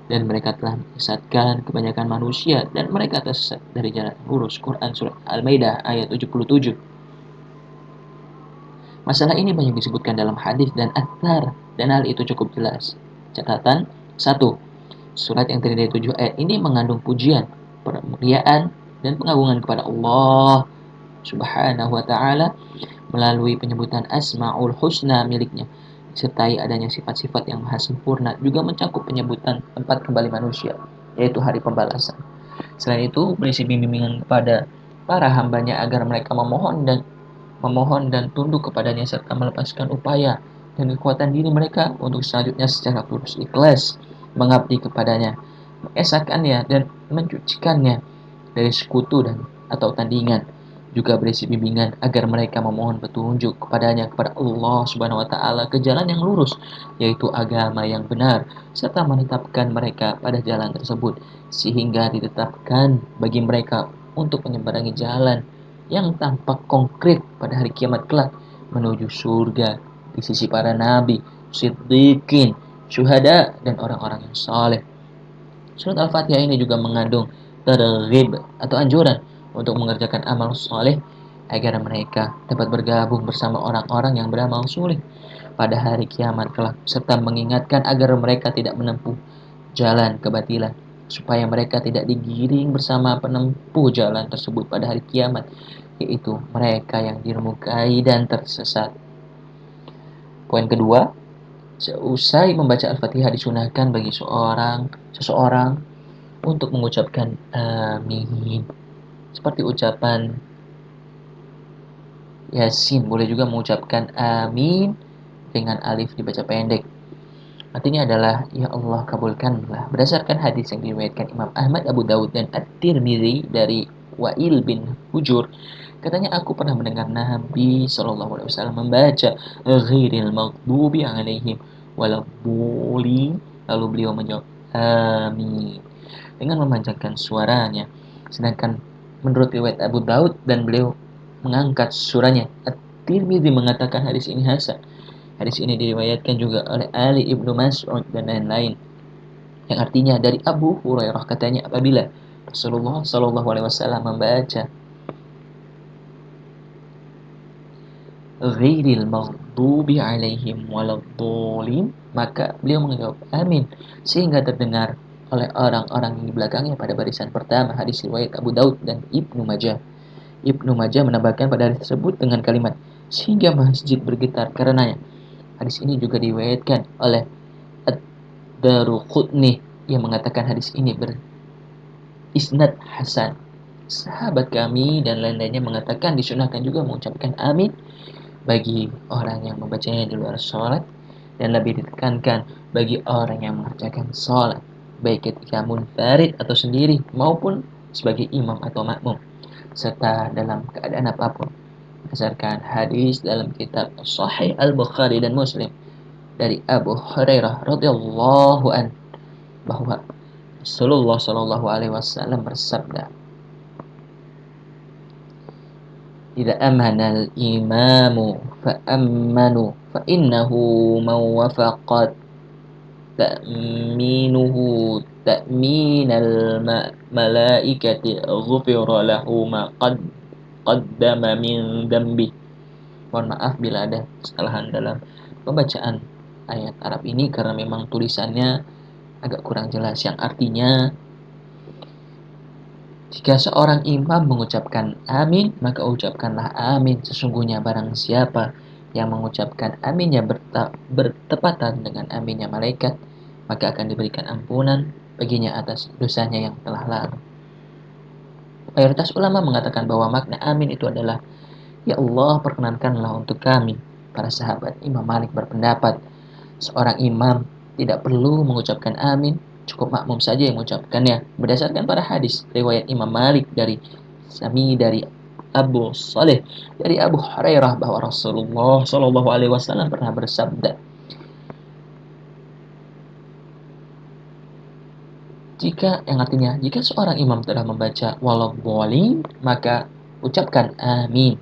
dan mereka telah menyesatkan kebanyakan manusia dan mereka tersesat dari jalan lurus. Quran Surat Al-Maidah ayat 77. Masalah ini banyak disebutkan dalam hadis dan athar, dan hal itu cukup jelas. Catatan 1. Surat yang terdiri dari 7 ayat ini mengandung pujian, kemuliaan, dan pengagungan kepada Allah Subhanahu wa Ta'ala melalui penyebutan Asmaul Husna miliknya, disertai adanya sifat-sifat yang maha sempurna. Juga mencakup penyebutan tempat kembali manusia, yaitu hari pembalasan. Selain itu, berisi bimbingan kepada para hambanya agar mereka memohon dan tunduk kepadanya serta melepaskan upaya dan kekuatan diri mereka untuk selanjutnya secara tulus ikhlas mengabdi kepadanya, mengesahkannya dan mencucikannya dari sekutu dan atau tandingan. Juga berisi bimbingan agar mereka memohon petunjuk kepadanya, kepada Allah Subhanahu wa Ta'ala, ke jalan yang lurus, yaitu agama yang benar, serta menetapkan mereka pada jalan tersebut sehingga ditetapkan bagi mereka untuk menyeberangi jalan yang tampak konkret pada hari kiamat kelak menuju surga di sisi para nabi, siddiqin, syuhada, dan orang-orang yang saleh. Surat Al-Fatihah ini juga mengandung targhib atau anjuran untuk mengerjakan amal soleh agar mereka dapat bergabung bersama orang-orang yang beramal soleh pada hari kiamat kelak, serta mengingatkan agar mereka tidak menempuh jalan kebatilan, supaya mereka tidak digiring bersama penempuh jalan tersebut pada hari kiamat, yaitu mereka yang dirmukai dan tersesat. Poin kedua, seusai membaca Al-Fatihah disunahkan bagi seseorang untuk mengucapkan amin, seperti ucapan Yasin. Boleh juga mengucapkan amin dengan alif dibaca pendek. Artinya adalah, ya Allah kabulkanlah. Berdasarkan hadis yang diriwayatkan Imam Ahmad, Abu Dawud, dan At-Tirmidzi dari Wa'il bin Hujur, katanya aku pernah mendengar Nabi SAW membaca ghairil maghdubi alaihim waladdallin, lalu beliau menjawab amin dengan memanjangkan suaranya. Sedangkan menurut riwayat Abu Daud dan beliau mengangkat suaranya. At-Tirmidzi mengatakan hadis ini hasan. Hadis ini diriwayatkan juga oleh Ali ibnu Mas'ud dan lain-lain, yang artinya dari Abu Hurairah, katanya apabila Rasulullah SAW membaca ghairil maghdubi alaihim waladdallin, maka beliau menjawab amin sehingga terdengar oleh orang-orang yang di belakangnya pada barisan pertama. Hadis riwayat Abu Daud dan Ibnu Majah. Ibnu Majah menambahkan pada hadis tersebut dengan kalimat sehingga masjid bergetar karenanya. Hadis ini juga diriwayatkan oleh Ad-Daruqutni yang mengatakan hadis ini berisnad hasan. Sahabat kami dan lain-lainnya mengatakan disunahkan juga mengucapkan amin bagi orang yang membacanya di luar sholat, dan lebih ditekankan bagi orang yang mengerjakan sholat, baik ketika munfarid atau sendiri maupun sebagai imam atau makmum, serta dalam keadaan apapun. Berdasarkan hadis dalam kitab Sahih Al-Bukhari dan Muslim dari Abu Hurairah radhiyallahu an bahwa Rasulullah Shallallahu alaihi wasallam bersabda, "Idza amana al-imamu fa'ammanu fa innahu man wafaqat ta'minuhu ta'minal malaikati ghufira lahu ma qaddama min dambi." Mohon maaf bila ada kesalahan dalam pembacaan ayat Arab ini karena memang tulisannya agak kurang jelas, yang artinya jika seorang imam mengucapkan amin, maka ucapkanlah amin. Sesungguhnya barang siapa yang mengucapkan aminnya bertepatan dengan aminnya malaikat, maka akan diberikan ampunan baginya atas dosanya yang telah lalu. Mayoritas ulama mengatakan bahwa makna amin itu adalah, "Ya Allah, perkenankanlah untuk kami." Para sahabat Imam Malik berpendapat, seorang imam tidak perlu mengucapkan amin, cukup makmum saja yang mengucapkannya. Berdasarkan para hadis riwayat Imam Malik dari Abu Saleh dari Abu Hurairah bahwa Rasulullah Shallallahu alaihi wasallam pernah bersabda, yang artinya jika seorang imam telah membaca waladhdallin, maka ucapkan amin.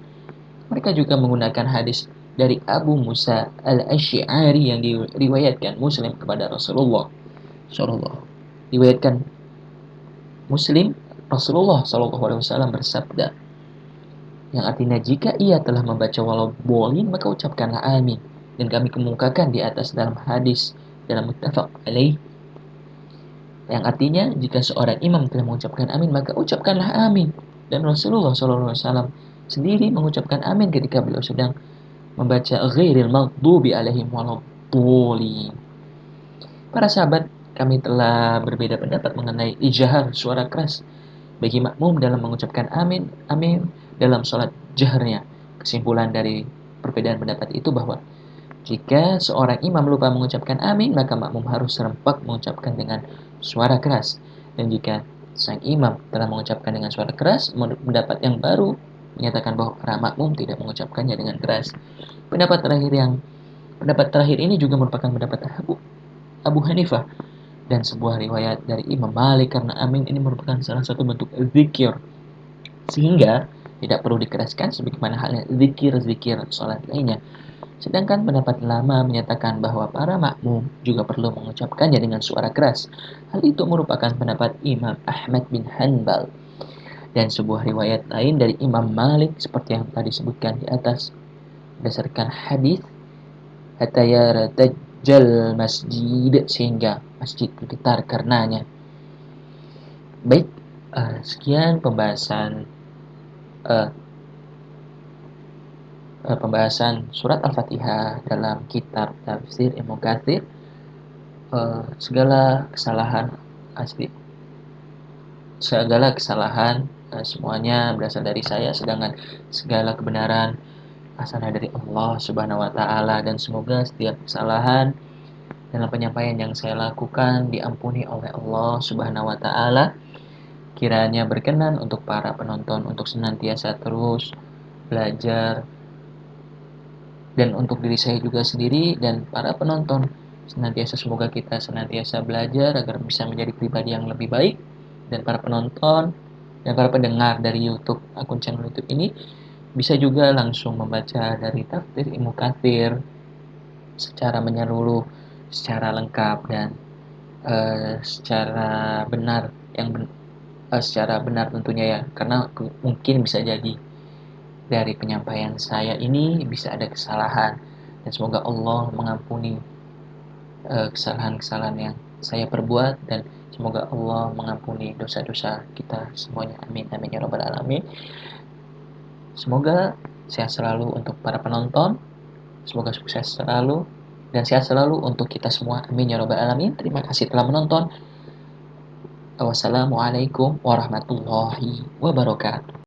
Mereka juga menggunakan hadis dari Abu Musa al-Asy'ari yang diriwayatkan Muslim kepada Rasulullah Shallallahu. Diriwayatkan Muslim, Rasulullah Shallallahu alaihi wasallam bersabda, yang artinya jika ia telah membaca waladhdallin maka ucapkanlah amin. Dan kami kemukakan di atas dalam hadis dalam muttafaq alaih, yang artinya jika seorang imam telah mengucapkan amin maka ucapkanlah amin. Dan Rasulullah Shallallahu alaihi wasallam sendiri mengucapkan amin ketika beliau sedang membaca ghairil maghdubi alaihim waladdallin. Para sahabat, kami telah berbeda pendapat mengenai ijhar suara keras bagi makmum dalam mengucapkan amin dalam sholat jahrnya. Kesimpulan dari perbedaan pendapat itu bahwa jika seorang imam lupa mengucapkan amin, maka makmum harus serempak mengucapkan dengan suara keras. Dan jika sang imam telah mengucapkan dengan suara keras, pendapat yang baru menyatakan bahwa para makmum tidak mengucapkannya dengan keras. Pendapat terakhir ini juga merupakan pendapat Abu Hanifah dan sebuah riwayat dari Imam Malik, karena amin ini merupakan salah satu bentuk zikir, sehingga tidak perlu dikeraskan sebagaimana halnya zikir salat lainnya. Sedangkan pendapat lama menyatakan bahwa para makmum juga perlu mengucapkannya dengan suara keras. Hal itu merupakan pendapat Imam Ahmad bin Hanbal. Dan sebuah riwayat lain dari Imam Malik seperti yang tadi disebutkan di atas, berdasarkan hadis hatta yartajal masjid, sehingga masjid bergetar karenanya. Baik, sekian pembahasan surat Al-Fatihah dalam kitab tafsir Ibnu Katsir. Segala kesalahan semuanya berasal dari saya, sedangkan segala kebenaran asalnya dari Allah Subhanahu wa taala, dan semoga setiap kesalahan dalam penyampaian yang saya lakukan diampuni oleh Allah Subhanahu wa taala. Kiranya berkenan untuk para penonton untuk senantiasa terus belajar, dan untuk diri saya juga sendiri dan para penonton semoga kita senantiasa belajar agar bisa menjadi pribadi yang lebih baik. Dan para penonton dan para pendengar dari akun channel YouTube ini bisa juga langsung membaca dari tafsir Ibnu Katsir secara menyeluruh, secara lengkap, dan secara benar secara benar tentunya ya, karena mungkin bisa jadi dari penyampaian saya ini bisa ada kesalahan, dan semoga Allah mengampuni kesalahan-kesalahan yang saya perbuat, dan semoga Allah mengampuni dosa-dosa kita semuanya. Amin amin ya rabbal alamin. Semoga sehat selalu untuk para penonton, semoga sukses selalu dan sehat selalu untuk kita semua, amin ya rabbal alamin. Terima kasih telah menonton. Wassalamualaikum warahmatullahi wabarakatuh.